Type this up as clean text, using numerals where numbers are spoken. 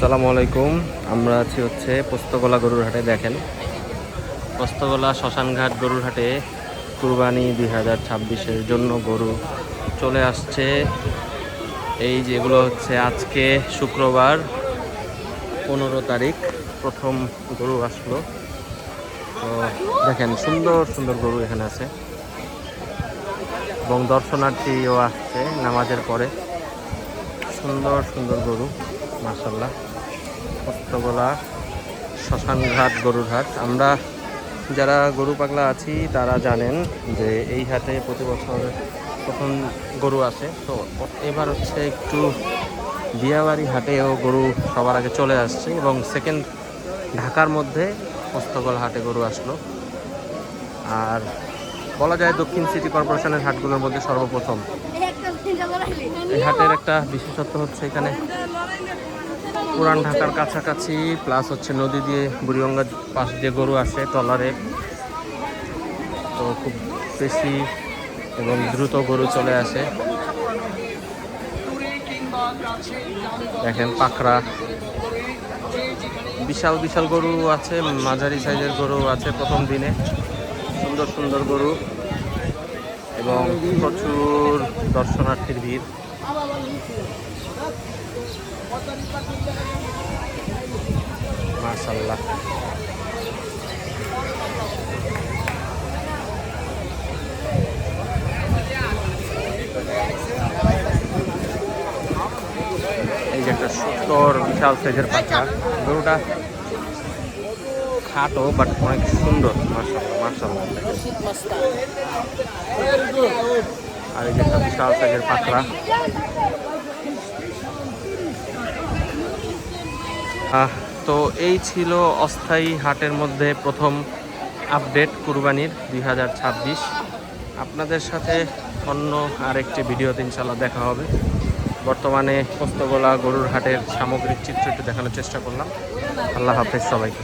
আসসালামু আলাইকুম। আমরা আছি হচ্ছে পোস্তগোলা গরুর হাটে। দেখেন, পোস্তগোলা শ্মশানঘাট গরুর হাটে কুরবানি 2026-এর জন্য গরু চলে আসছে। এই যেগুলো হচ্ছে আজকে শুক্রবার 15 তারিখ প্রথম গরু আসলো। তো দেখেন, সুন্দর সুন্দর গরু এখানে আছে এবং দর্শনার্থীও আসছে নামাজের পরে। সুন্দর সুন্দর গরু, মাশাআল্লাহ। পোস্তগোলা শ্মশানঘাট গরুর হাট। আমরা যারা গরু পাগলা আছি তারা জানেন যে এই হাটে প্রতি বছর প্রথম গরু আসে। তো এবার হচ্ছে একটু দিয়াবাড়ি হাটেও গরু সবার আগে চলে আসছে এবং সেকেন্ড ঢাকার মধ্যে পোস্তগোলা হাটে গরু আসলো। আর বলা যায় দক্ষিণ সিটি কর্পোরেশনের হাটগুলোর মধ্যে সর্বপ্রথম। এই হাটের একটা বিশেষত্ব হচ্ছে এখানে পুরান ঢাকার কাছাকাছি, প্লাস হচ্ছে নদী দিয়ে বুড়িগঙ্গার পাশ দিয়ে গরু আসে ট্রলারে। তো খুব বেশি এবং দ্রুত গরু চলে আসে। দেখেন, পাকড়া বিশাল বিশাল গরু আছে, মাঝারি সাইজের গরু আছে প্রথম দিনে। সুন্দর সুন্দর গরু এবং প্রচুর দর্শনার্থীর ভিড়। মাশাআল্লাহ। এই যে একটা সুন্দর বিশাল সাইজের পাখা, গরুটা খাটো বাট অনেক সুন্দর। মাশাআল্লাহ মাশাআল্লাহ। আর এই যে একটা বিশাল সাইজের পাকড়া। তো এই ছিল অস্থায়ী হাটের মধ্যে প্রথম আপডেট কুরবানির 2026। আপনাদের সাথে অন্য আরেকটি ভিডিওতে ইনশাল্লাহ দেখা হবে। বর্তমানে পোস্তগোলা গরুর হাটের সামগ্রিক চিত্র একটু দেখানোর চেষ্টা করলাম। আল্লাহ হাফেজ সবাইকে।